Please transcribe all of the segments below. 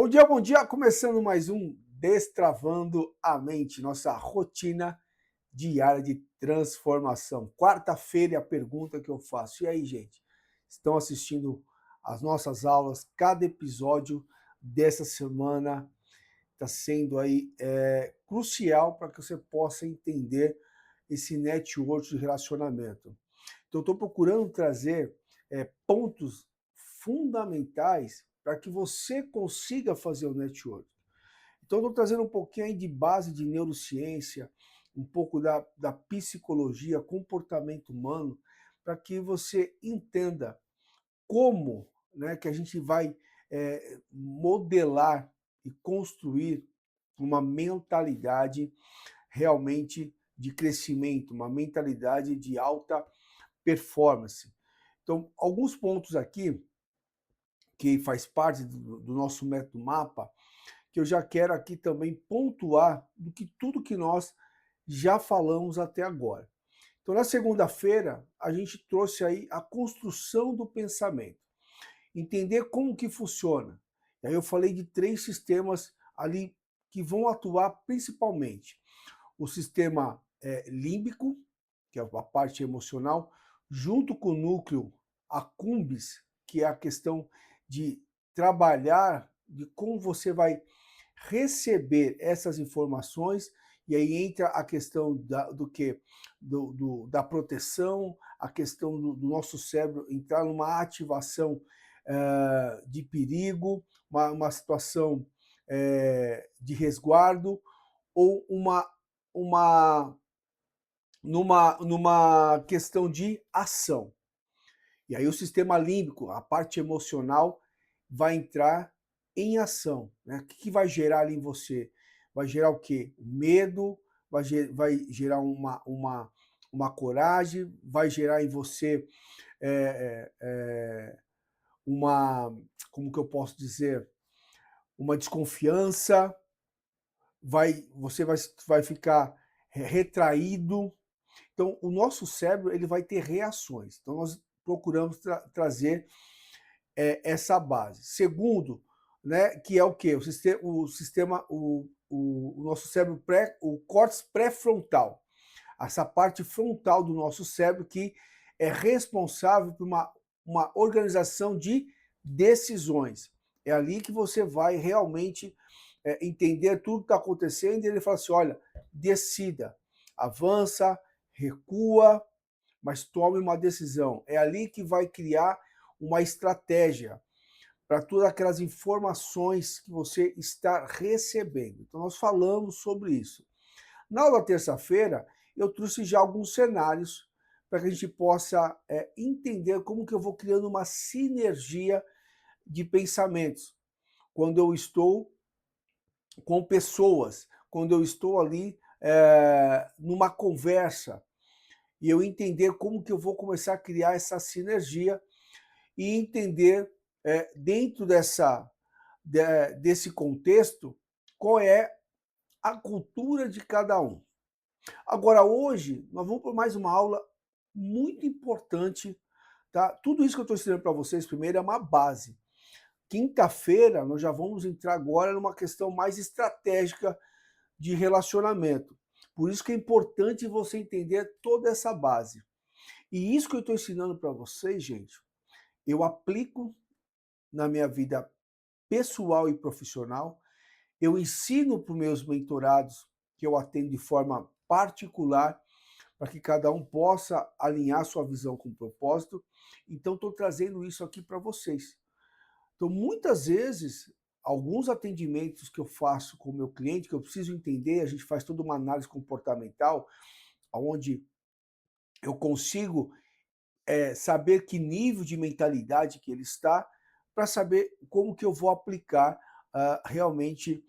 Bom dia! Começando mais um Destravando a Mente, nossa rotina diária de transformação. Quarta-feira é a pergunta que eu faço. E aí, gente? Estão assistindo as nossas aulas? Cada episódio dessa semana está sendo aí crucial para que você possa entender esse network de relacionamento. Então, estou procurando trazer pontos fundamentais para que você consiga fazer o network. Então, estou trazendo um pouquinho aí de base de neurociência, um pouco da psicologia, comportamento humano, para que você entenda como, né, que a gente vai modelar e construir uma mentalidade realmente de crescimento, uma mentalidade de alta performance. Então, alguns pontos aqui que faz parte do nosso método MAPA, que eu já quero aqui também pontuar do que tudo que nós já falamos até agora. Então, na segunda-feira, a gente trouxe aí a construção do pensamento, entender como que funciona. E aí eu falei de 3 sistemas ali que vão atuar principalmente. O sistema límbico, que é a parte emocional, junto com o núcleo accumbens, que é a questão de trabalhar, de como você vai receber essas informações, e aí entra a questão da proteção, a questão do nosso cérebro entrar numa ativação de perigo, uma situação de resguardo, ou uma numa questão de ação. E aí o sistema límbico, a parte emocional, vai entrar em ação. Né? O que vai gerar ali em você? Vai gerar o quê? Medo, vai gerar uma coragem, vai gerar em você uma, como que eu posso dizer, uma desconfiança, você vai ficar retraído. Então, o nosso cérebro ele vai ter reações. Então, nós procuramos trazer essa base. Segundo, né, que é o quê? O nosso cérebro o córtex pré-frontal. Essa parte frontal do nosso cérebro que é responsável por uma organização de decisões. É ali que você vai realmente entender tudo que está acontecendo e ele fala assim, olha, decida, avança, recua, mas tome uma decisão. É ali que vai criar uma estratégia para todas aquelas informações que você está recebendo. Então, nós falamos sobre isso. Na aula terça-feira, eu trouxe já alguns cenários para que a gente possa entender como que eu vou criando uma sinergia de pensamentos. Quando eu estou com pessoas, quando eu estou ali numa conversa, e eu entender como que eu vou começar a criar essa sinergia e entender dentro desse contexto qual é a cultura de cada um. Agora, hoje, nós vamos para mais uma aula muito importante, tá? Tudo isso que eu estou ensinando para vocês, primeiro, é uma base. Quinta-feira, nós já vamos entrar agora numa questão mais estratégica de relacionamento. Por isso que é importante você entender toda essa base. E isso que eu estou ensinando para vocês, gente, eu aplico na minha vida pessoal e profissional, eu ensino para os meus mentorados, que eu atendo de forma particular, para que cada um possa alinhar sua visão com o propósito. Então, estou trazendo isso aqui para vocês. Então, muitas vezes, alguns atendimentos que eu faço com o meu cliente, que eu preciso entender, a gente faz toda uma análise comportamental, onde eu consigo saber que nível de mentalidade que ele está, para saber como que eu vou aplicar realmente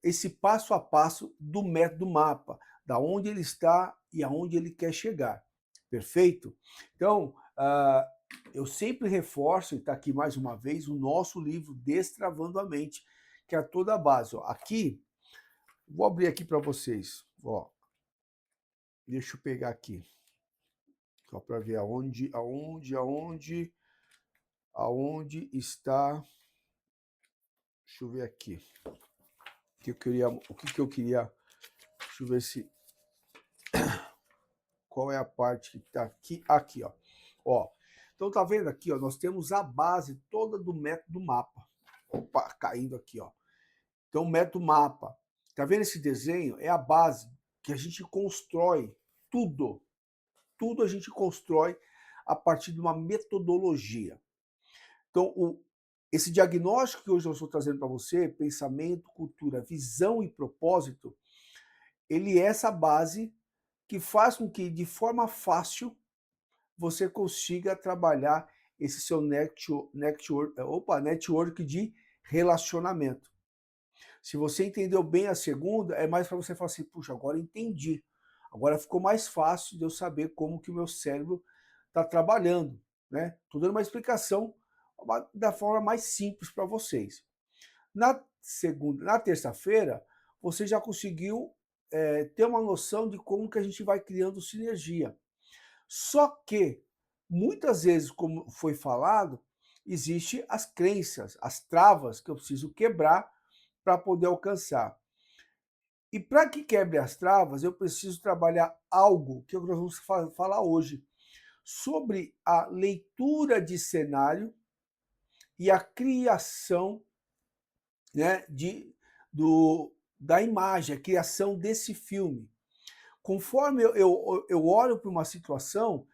esse passo a passo do método MAPA, da onde ele está e aonde ele quer chegar. Perfeito? Então, eu sempre reforço, e está aqui mais uma vez, o nosso livro Destravando a Mente, que é toda a base. Ó, aqui, vou abrir aqui para vocês. Ó, deixa eu pegar aqui, só para ver aonde está. Deixa eu ver aqui. O que eu queria. Deixa eu ver se. Qual é a parte que tá aqui? Aqui, ó. Ó. Então tá vendo aqui, ó? Nós temos a base toda do método mapa. Opa, caindo aqui, ó. Então, o método mapa. Tá vendo esse desenho? É a base que a gente constrói tudo. Tudo a gente constrói a partir de uma metodologia. Então, esse diagnóstico que hoje eu estou trazendo para você, pensamento, cultura, visão e propósito, ele é essa base que faz com que, de forma fácil, você consiga trabalhar esse seu network de relacionamento. Se você entendeu bem a segunda, é mais para você falar assim, puxa, agora entendi. Agora ficou mais fácil de eu saber como que o meu cérebro está trabalhando, né? Estou dando uma explicação da forma mais simples para vocês. Na terça-feira, você já conseguiu ter uma noção de como que a gente vai criando sinergia. Só que, muitas vezes, como foi falado, existem as crenças, as travas que eu preciso quebrar para poder alcançar. E para que quebre as travas, eu preciso trabalhar algo que nós vamos falar hoje, sobre a leitura de cenário e a criação, né, da imagem, a criação desse filme. Conforme eu olho para uma situação,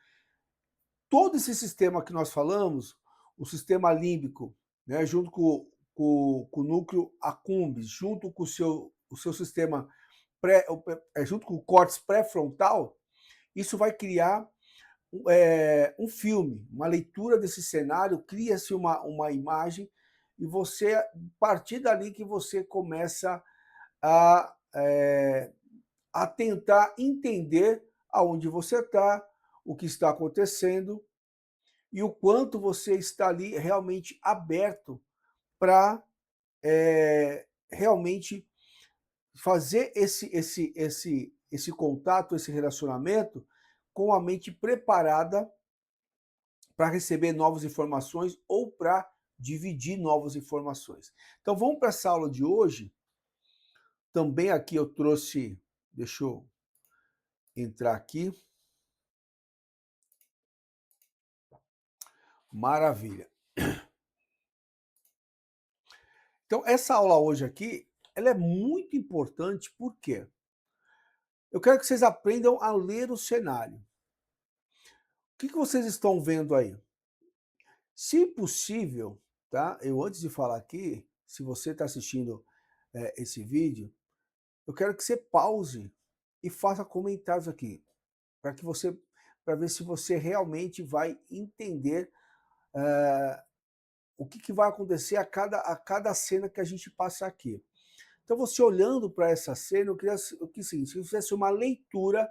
todo esse sistema que nós falamos, o sistema límbico, né, junto com o núcleo accumbens, junto com o seu sistema junto com o córtex pré-frontal, isso vai criar um filme, uma leitura desse cenário, cria-se uma imagem e você, a partir dali que você começa a, a tentar entender aonde você está, o que está acontecendo e o quanto você está ali realmente aberto para realmente fazer esse contato, esse relacionamento com a mente preparada para receber novas informações ou para dividir novas informações. Então vamos para essa aula de hoje. Também aqui eu trouxe, deixa eu entrar aqui. Maravilha. Então essa aula hoje aqui, ela é muito importante, por quê? Eu quero que vocês aprendam a ler o cenário. O que vocês estão vendo aí? Se possível, tá? Eu antes de falar aqui, se você está assistindo esse vídeo, eu quero que você pause e faça comentários aqui, para ver se você realmente vai entender o que vai acontecer a cada cena que a gente passa aqui. Então, você olhando para essa cena, eu queria que se fizesse uma leitura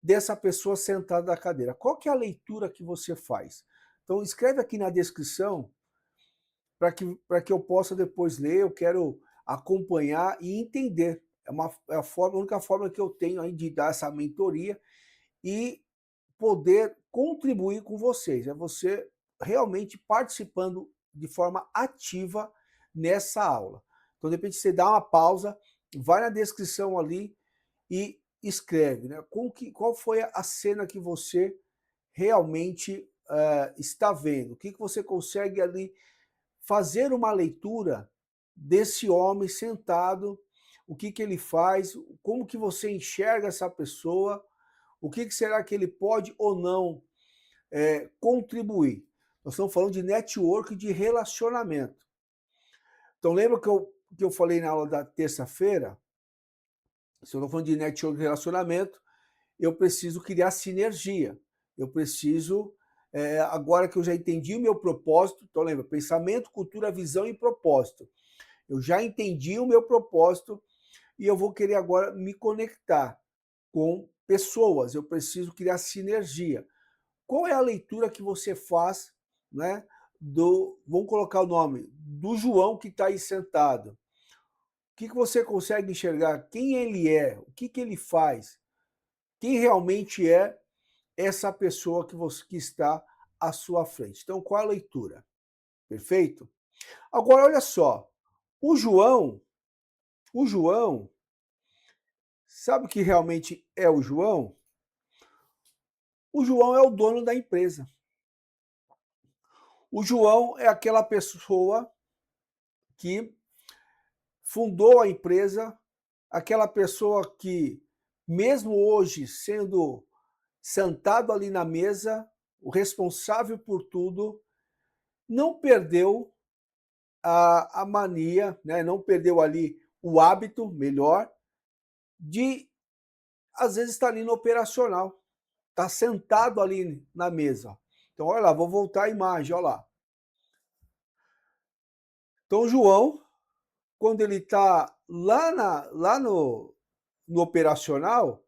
dessa pessoa sentada na cadeira. Qual que é a leitura que você faz? Então, escreve aqui na descrição para que eu possa depois ler. Eu quero acompanhar e entender. A única forma que eu tenho aí de dar essa mentoria e poder contribuir com vocês. É você realmente participando de forma ativa nessa aula. Então, de repente, você dá uma pausa, vai na descrição ali e escreve, né? Qual foi a cena que você realmente está vendo? O que você consegue ali fazer uma leitura desse homem sentado, o que ele faz, como que você enxerga essa pessoa, o que será que ele pode ou não contribuir. Nós estamos falando de network, de relacionamento. Então lembra que eu falei na aula da terça-feira? Se eu estou falando de network, de relacionamento, eu preciso criar sinergia. Eu preciso, agora que eu já entendi o meu propósito, então lembra, pensamento, cultura, visão e propósito. Eu já entendi o meu propósito e eu vou querer agora me conectar com pessoas. Eu preciso criar sinergia. Qual é a leitura que você faz, né, vamos colocar o nome, do João que está aí sentado? O que você consegue enxergar? Quem ele é? O que ele faz? Quem realmente é essa pessoa que está à sua frente? Então, qual a leitura? Perfeito? Agora, olha só. O João, o João, sabe o que realmente é o João? O João é o dono da empresa. O João é aquela pessoa que fundou a empresa, aquela pessoa que, mesmo hoje sendo sentado ali na mesa, o responsável por tudo, não perdeu a mania, né? Não perdeu ali o hábito, melhor, de às vezes estar ali no operacional, está sentado ali na mesa. Então, olha lá, vou voltar a imagem, olha lá. Então, o João, quando ele está lá no operacional,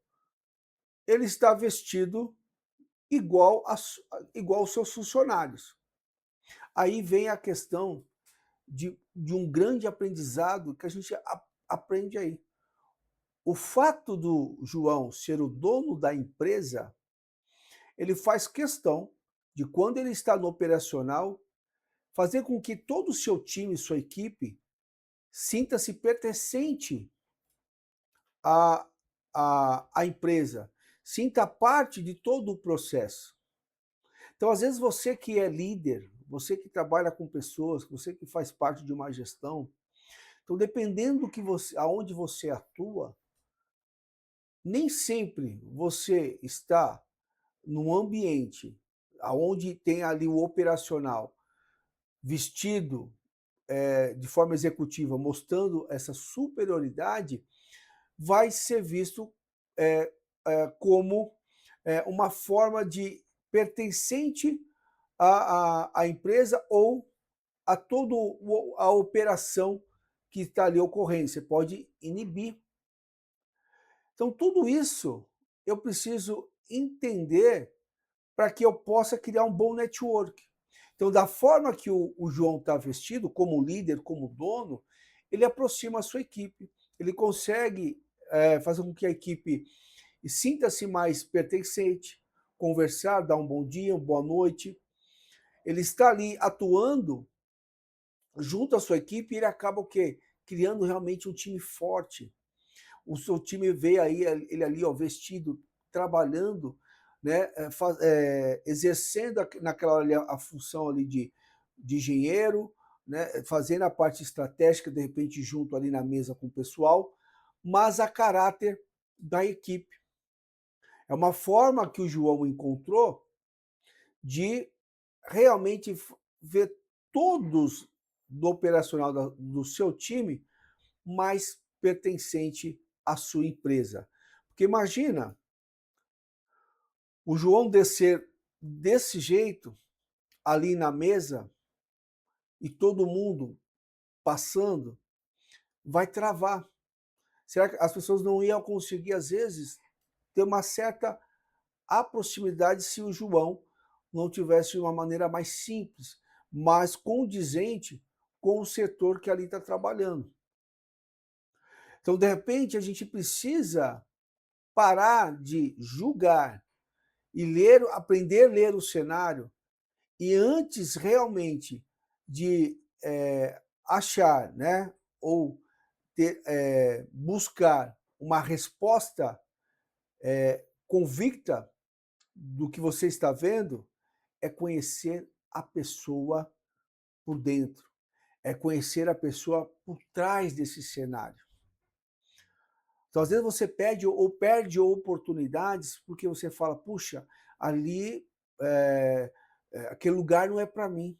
ele está vestido igual, igual aos seus funcionários. Aí vem a questão de um grande aprendizado que a gente aprende aí. O fato do João ser o dono da empresa, ele faz questão de, quando ele está no operacional, fazer com que todo o seu time, sua equipe, sinta-se pertencente à, à empresa, sinta parte de todo o processo. Então, às vezes, você que é líder, você que trabalha com pessoas, você que faz parte de uma gestão, então, dependendo do que você, aonde você atua, nem sempre você está num ambiente aonde tem ali o operacional vestido de forma executiva, mostrando essa superioridade, vai ser visto é, como uma forma de pertencente à empresa ou a toda a operação que está ali ocorrendo. Você pode inibir. Então, tudo isso eu preciso entender para que eu possa criar um bom network. Então, da forma que o João está vestido, como líder, como dono, ele aproxima a sua equipe. Ele consegue fazer com que a equipe sinta-se mais pertencente, conversar, dar um bom dia, uma boa noite. Ele está ali atuando junto à sua equipe e ele acaba o quê? Criando realmente um time forte. O seu time vê aí ele ali, ó, vestido, trabalhando, né, exercendo naquela hora a função ali de engenheiro, né, fazendo a parte estratégica, de repente, junto ali na mesa com o pessoal, mas a caráter da equipe. É uma forma que o João encontrou de realmente ver todos do operacional do seu time mais pertencente à sua empresa. Porque imagina o João descer desse jeito ali na mesa e todo mundo passando, vai travar. Será que as pessoas não iam conseguir, às vezes, ter uma certa aproximidade se o João não tivesse uma maneira mais simples, mais condizente com o setor que ali está trabalhando? Então, de repente, a gente precisa parar de julgar e ler, aprender a ler o cenário, e antes realmente de achar, né, ou buscar uma resposta convicta do que você está vendo, é conhecer a pessoa por dentro, é conhecer a pessoa por trás desse cenário. Então, às vezes você perde oportunidades porque você fala, puxa, ali aquele lugar não é para mim.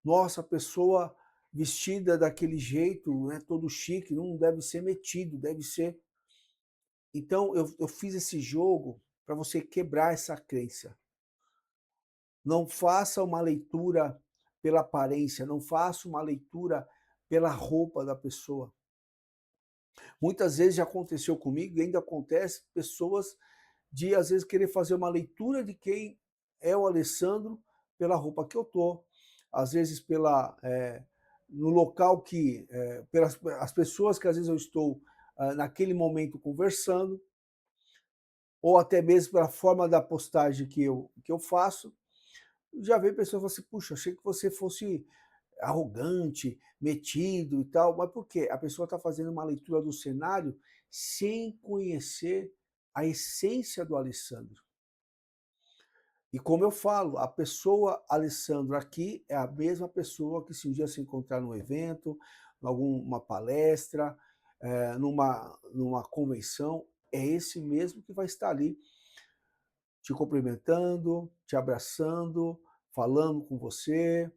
Nossa, a pessoa vestida daquele jeito, né, todo chique, não deve ser metido, deve ser. Então, eu fiz esse jogo para você quebrar essa crença. Não faça uma leitura pela aparência, não faça uma leitura pela roupa da pessoa. Muitas vezes já aconteceu comigo e ainda acontece pessoas de, às vezes, querer fazer uma leitura de quem é o Alessandro pela roupa que eu tô, às vezes no local que, pelas as pessoas que às vezes eu estou naquele momento conversando, ou até mesmo pela forma da postagem que eu faço. Já veio pessoas e falam assim, puxa, achei que você fosse arrogante, metido e tal, mas por quê? A pessoa está fazendo uma leitura do cenário sem conhecer a essência do Alessandro. E como eu falo, a pessoa Alessandro aqui é a mesma pessoa que se um dia se encontrar num evento, em alguma palestra, numa convenção, é esse mesmo que vai estar ali te cumprimentando, te abraçando, falando com você,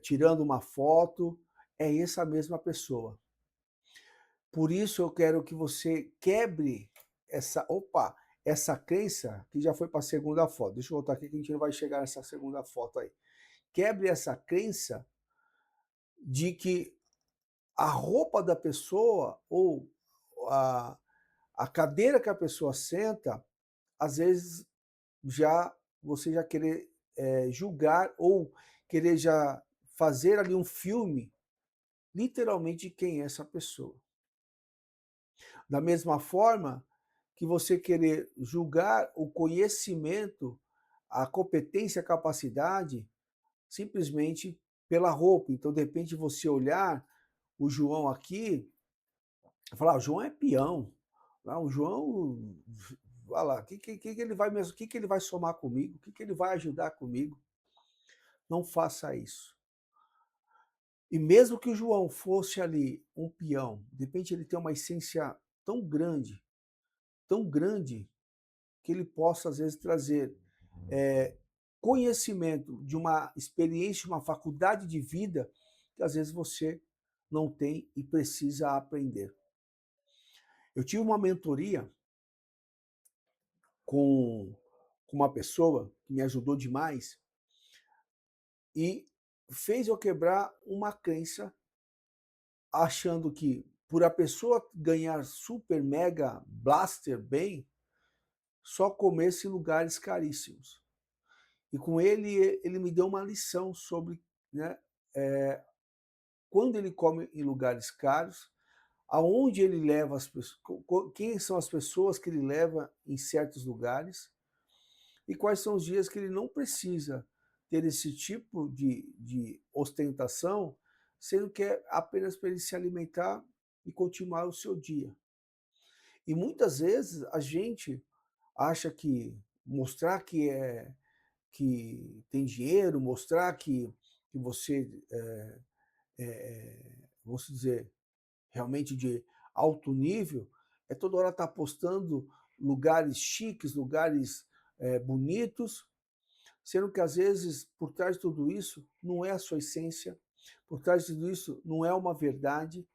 tirando uma foto, é essa mesma pessoa. Por isso eu quero que você quebre essa crença que já foi para a segunda foto. Deixa eu voltar aqui que a gente não vai chegar nessa segunda foto aí. Quebre essa crença de que a roupa da pessoa ou a, a cadeira que a pessoa senta, às vezes já você já querer julgar ou querer já fazer ali um filme, literalmente, de quem é essa pessoa. Da mesma forma que você querer julgar o conhecimento, a competência, a capacidade, simplesmente pela roupa. Então, de repente, você olhar o João aqui e falar: "Ah, o João é peão. Ah, o João, vai lá, que ele vai mesmo, que ele vai somar comigo? O que ele vai ajudar comigo?" Não faça isso. E mesmo que o João fosse ali um peão, de repente ele tem uma essência tão grande, que ele possa, às vezes, trazer conhecimento de uma experiência, uma faculdade de vida, que às vezes você não tem e precisa aprender. Eu tive uma mentoria com uma pessoa que me ajudou demais e fez eu quebrar uma crença, achando que por a pessoa ganhar super mega blaster bem, só comesse em lugares caríssimos. E com ele me deu uma lição sobre, né, quando ele come em lugares caros, aonde ele leva as pessoas, quem são as pessoas que ele leva em certos lugares e quais são os dias que ele não precisa ter esse tipo de ostentação, sendo que é apenas para ele se alimentar e continuar o seu dia. E muitas vezes a gente acha que mostrar que tem dinheiro, mostrar que você vamos dizer, realmente de alto nível, é toda hora estar postando lugares chiques, lugares bonitos, sendo que às vezes por trás de tudo isso não é a sua essência, por trás de tudo isso não é uma verdade,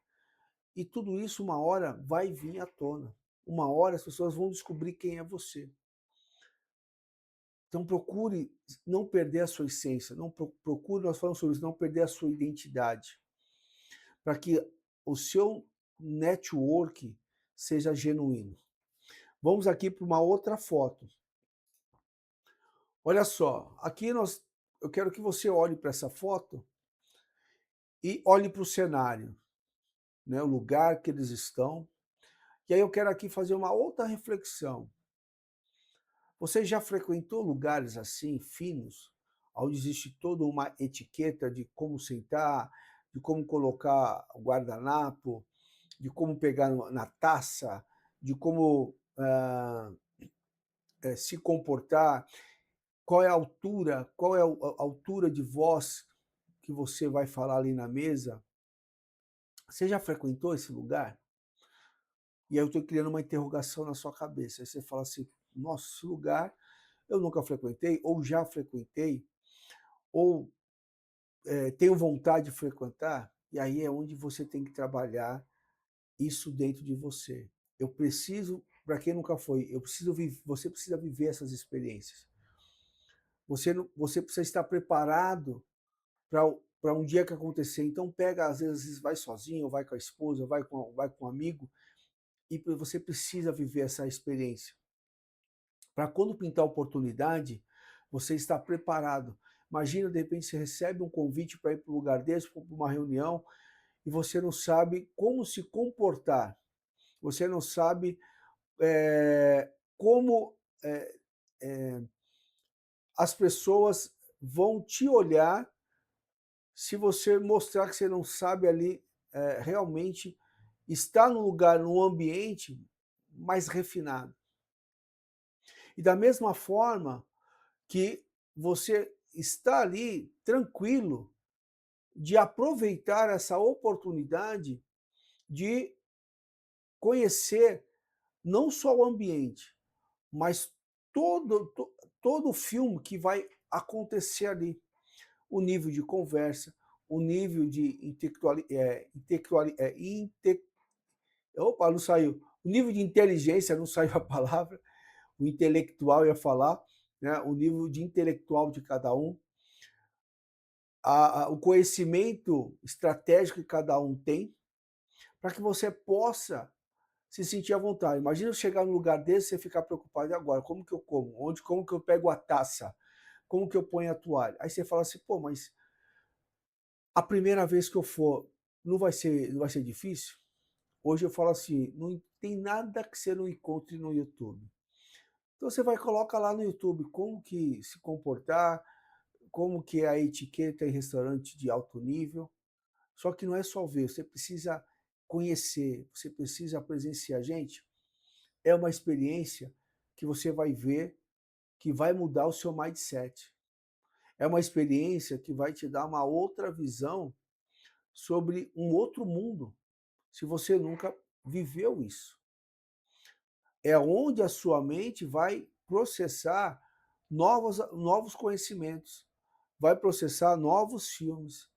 e tudo isso uma hora vai vir à tona. Uma hora as pessoas vão descobrir quem é você. Então procure não perder a sua essência, não procure, nós falamos sobre isso, não perder a sua identidade, para que o seu network seja genuíno. Vamos aqui para uma outra foto. Olha só, aqui eu quero que você olhe para essa foto e olhe para o cenário, né, o lugar que eles estão. E aí eu quero aqui fazer uma outra reflexão. Você já frequentou lugares assim, finos, onde existe toda uma etiqueta de como sentar, de como colocar o guardanapo, de como pegar na taça, de como se comportar, qual é a altura, qual é a altura de voz que você vai falar ali na mesa? Você já frequentou esse lugar? E aí eu estou criando uma interrogação na sua cabeça. Aí você fala assim: nossa, esse lugar eu nunca frequentei, ou já frequentei, ou tenho vontade de frequentar. E aí é onde você tem que trabalhar isso dentro de você. Eu preciso, para quem nunca foi, você precisa viver essas experiências. Você precisa estar preparado para um dia que acontecer. Então pega, às vezes vai sozinho, ou vai com a esposa, ou vai com um amigo, e você precisa viver essa experiência. Para quando pintar a oportunidade, você está preparado. Imagina, de repente, você recebe um convite para ir para um lugar desse, para uma reunião, e você não sabe como se comportar. Você não sabe como as pessoas vão te olhar se você mostrar que você não sabe ali, realmente estar no lugar, num ambiente mais refinado. E da mesma forma que você está ali tranquilo de aproveitar essa oportunidade de conhecer não só o ambiente, mas todo o filme que vai acontecer ali. O nível de conversa, o nível de opa, não saiu. O nível de inteligência, não saiu a palavra, o intelectual ia falar, né? O nível de intelectual de cada um, o conhecimento estratégico que cada um tem, para que você possa se sentir à vontade. Imagina eu chegar num lugar desse e ficar preocupado, e agora? Como que eu como? Onde, como que eu pego a taça? Como que eu ponho a toalha? Aí você fala assim, pô, mas a primeira vez que eu for, não vai ser difícil? Hoje eu falo assim, não tem nada que você não encontre no YouTube. Então você vai coloca lá no YouTube como que se comportar, como que é a etiqueta em restaurante de alto nível. Só que não é só ver, você precisa conhecer, você precisa presenciar. Gente, é uma experiência que você vai ver que vai mudar o seu mindset. É uma experiência que vai te dar uma outra visão sobre um outro mundo, se você nunca viveu isso. É onde a sua mente vai processar novos conhecimentos, vai processar novos filmes.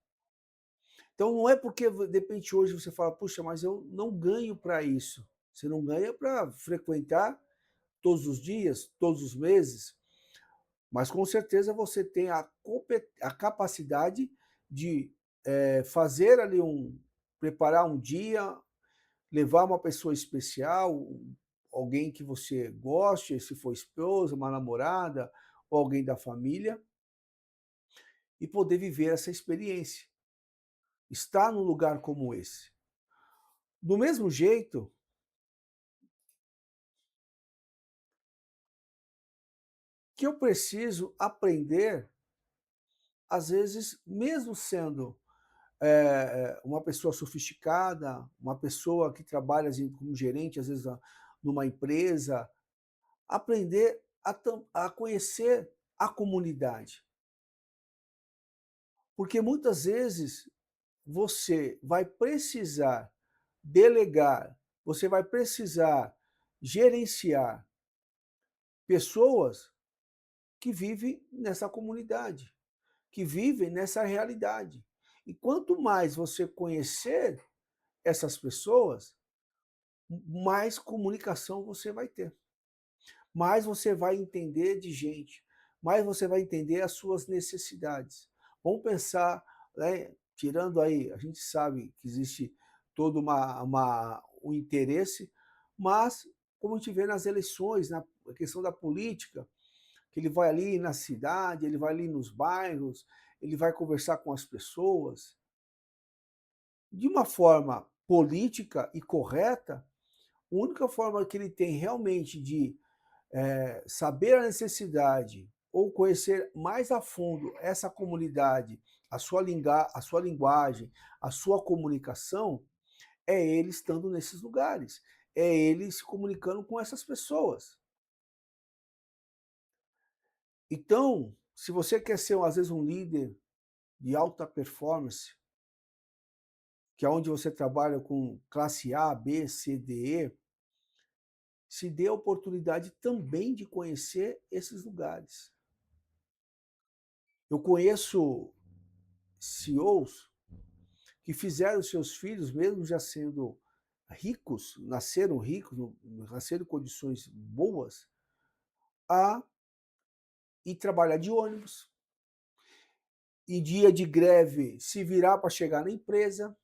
Então não é porque de repente hoje você fala, puxa, mas eu não ganho para isso. Você não ganha para frequentar todos os dias, todos os meses, mas com certeza você tem a capacidade de fazer ali preparar um dia, levar uma pessoa especial, alguém que você goste, se for esposa, uma namorada ou alguém da família, e poder viver essa experiência, estar num lugar como esse. Do mesmo jeito que eu preciso aprender, às vezes, mesmo sendo uma pessoa sofisticada, uma pessoa que trabalha assim, como gerente, às vezes, numa empresa, aprender a conhecer a comunidade. Porque muitas vezes você vai precisar delegar, você vai precisar gerenciar pessoas que vivem nessa comunidade, que vivem nessa realidade. E quanto mais você conhecer essas pessoas, mais comunicação você vai ter, mais você vai entender de gente, mais você vai entender as suas necessidades. Vamos pensar, né, tirando aí, a gente sabe que existe todo um interesse, mas como a gente vê nas eleições, na questão da política, que ele vai ali na cidade, ele vai ali nos bairros, ele vai conversar com as pessoas de uma forma política e correta. A única forma que ele tem realmente de saber a necessidade ou conhecer mais a fundo essa comunidade, a sua linguagem, a sua comunicação, é ele estando nesses lugares, é ele se comunicando com essas pessoas. Então, se você quer ser, às vezes, um líder de alta performance, que é onde você trabalha com classe A, B, C, D, E, se dê a oportunidade também de conhecer esses lugares. Eu conheço CEOs que fizeram seus filhos, mesmo já sendo ricos, nasceram ricos, nasceram em condições boas, a ir trabalhar de ônibus, em dia de greve se virar para chegar na empresa,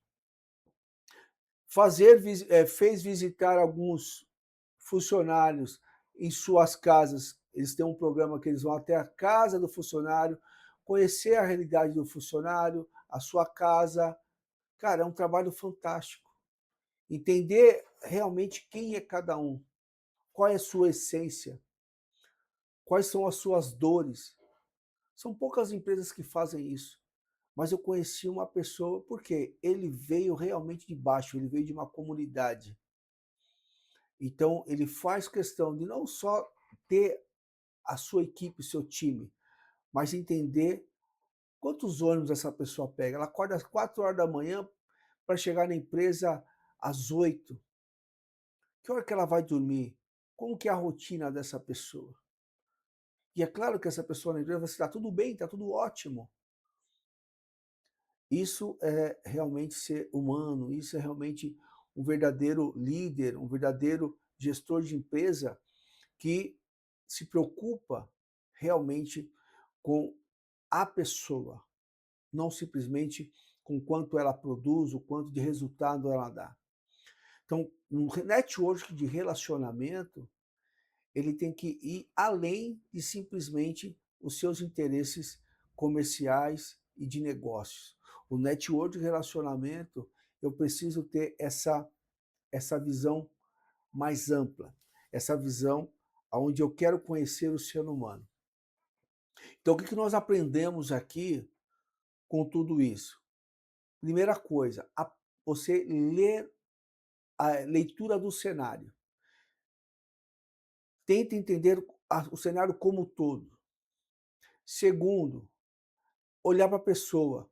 fez visitar alguns funcionários em suas casas. Eles têm um programa que eles vão até a casa do funcionário, conhecer a realidade do funcionário, a sua casa. Cara, é um trabalho fantástico. Entender realmente quem é cada um, qual é a sua essência, quais são as suas dores. São poucas empresas que fazem isso, mas eu conheci uma pessoa, porque ele veio realmente de baixo, ele veio de uma comunidade. Então, ele faz questão de não só ter a sua equipe, o seu time, mas entender quantos ônibus essa pessoa pega. Ela acorda às 4 horas da manhã para chegar na empresa às 8. Que hora que ela vai dormir? Como que é a rotina dessa pessoa? E é claro que essa pessoa na empresa vai estar tudo bem, está tudo ótimo. Isso é realmente ser humano, isso é realmente um verdadeiro líder, um verdadeiro gestor de empresa que se preocupa realmente com a pessoa, não simplesmente com quanto ela produz, o quanto de resultado ela dá. Então, um network de relacionamento, ele tem que ir além de simplesmente os seus interesses comerciais e de negócios. O network de relacionamento, eu preciso ter essa visão mais ampla, essa visão onde eu quero conhecer o ser humano. Então, o que nós aprendemos aqui com tudo isso? Primeira coisa, você ler a leitura do cenário. Tenta entender o cenário como um todo. Segundo, olhar para a pessoa.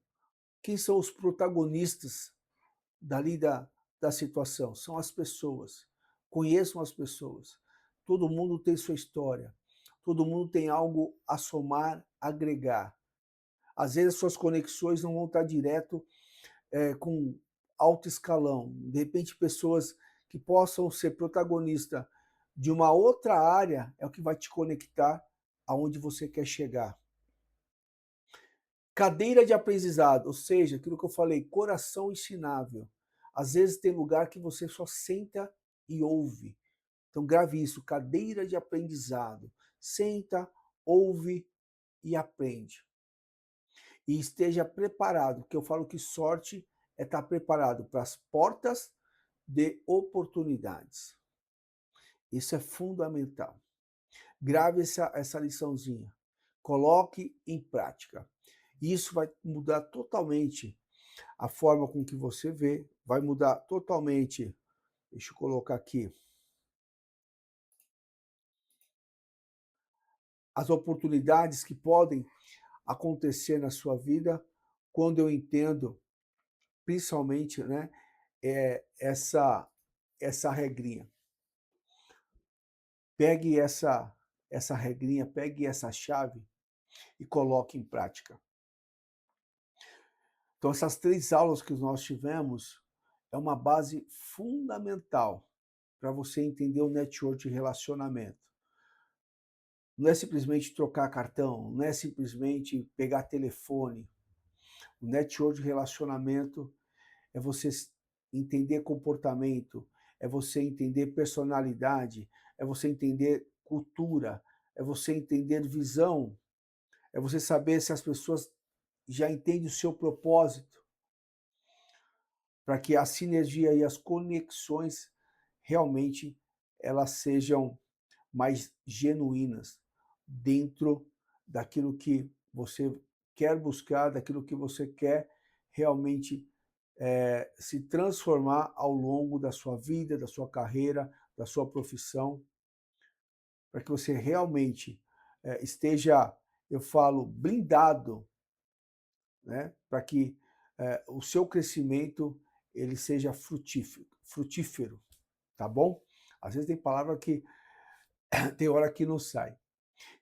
Quem são os protagonistas dali da situação? São as pessoas. Conheçam as pessoas. Todo mundo tem sua história. Todo mundo tem algo a somar, agregar. Às vezes, suas conexões não vão estar direto com alto escalão. De repente, pessoas que possam ser protagonista de uma outra área é o que vai te conectar aonde você quer chegar. Cadeira de aprendizado, ou seja, aquilo que eu falei, coração ensinável. Às vezes tem lugar que você só senta e ouve. Então grave isso, cadeira de aprendizado. Senta, ouve e aprende. E esteja preparado, porque eu falo que sorte é estar preparado para as portas de oportunidades. Isso é fundamental. Grave essa liçãozinha. Coloque em prática. Isso vai mudar totalmente a forma com que você vê, vai mudar totalmente. Deixa eu colocar aqui. As oportunidades que podem acontecer na sua vida quando eu entendo, principalmente, né, essa regrinha. Pegue essa regrinha, pegue essa chave e coloque em prática. Então, essas 3 aulas que nós tivemos é uma base fundamental para você entender o network de relacionamento. Não é simplesmente trocar cartão, não é simplesmente pegar telefone. O network de relacionamento é você entender comportamento, é você entender personalidade, é você entender cultura, é você entender visão, é você saber se as pessoas já entendem o seu propósito, para que a sinergia e as conexões realmente elas sejam mais genuínas dentro daquilo que você quer buscar, daquilo que você quer realmente se transformar ao longo da sua vida, da sua carreira, da sua profissão, para que você realmente esteja, eu falo, blindado, né, para que o seu crescimento ele seja frutífero, tá bom? Às vezes tem palavra que tem hora que não sai.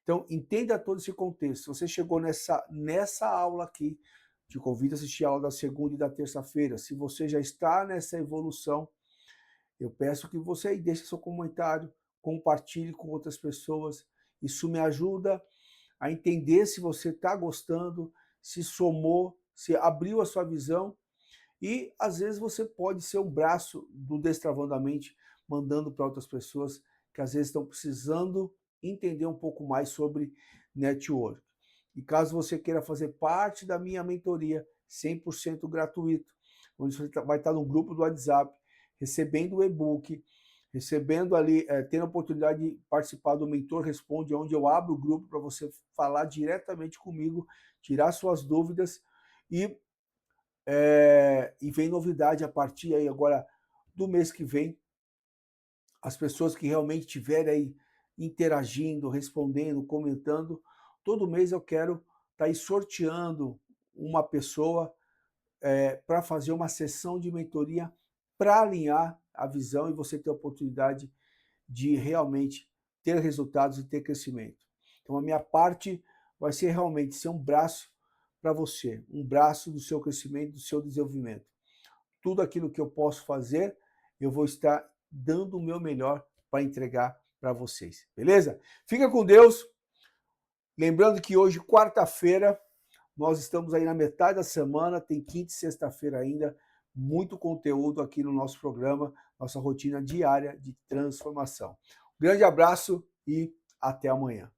Então, entenda todo esse contexto. Se você chegou nessa aula aqui, te convido a assistir a aula da segunda e da terça-feira. Se você já está nessa evolução, eu peço que você aí deixe seu comentário, compartilhe com outras pessoas. Isso me ajuda a entender se você está gostando, se somou, se abriu a sua visão. E, às vezes, você pode ser um braço do Destravando a Mente, mandando para outras pessoas que, às vezes, estão precisando entender um pouco mais sobre network. E caso você queira fazer parte da minha mentoria, 100% gratuito, onde você vai estar no grupo do WhatsApp, recebendo o e-book, recebendo ali, tendo a oportunidade de participar do Mentor Responde, onde eu abro o grupo para você falar diretamente comigo, tirar suas dúvidas E vem novidade a partir aí agora do mês que vem. As pessoas que realmente estiverem aí interagindo, respondendo, comentando, todo mês eu quero estar aí sorteando uma pessoa para fazer uma sessão de mentoria para alinhar a visão e você ter a oportunidade de realmente ter resultados e ter crescimento. Então a minha parte vai ser realmente ser um braço para você, um braço do seu crescimento, do seu desenvolvimento. Tudo aquilo que eu posso fazer, eu vou estar dando o meu melhor para entregar para vocês, beleza? Fica com Deus. Lembrando que hoje, quarta-feira, nós estamos aí na metade da semana, tem quinta e sexta-feira ainda, muito conteúdo aqui no nosso programa, nossa rotina diária de transformação. Um grande abraço e até amanhã.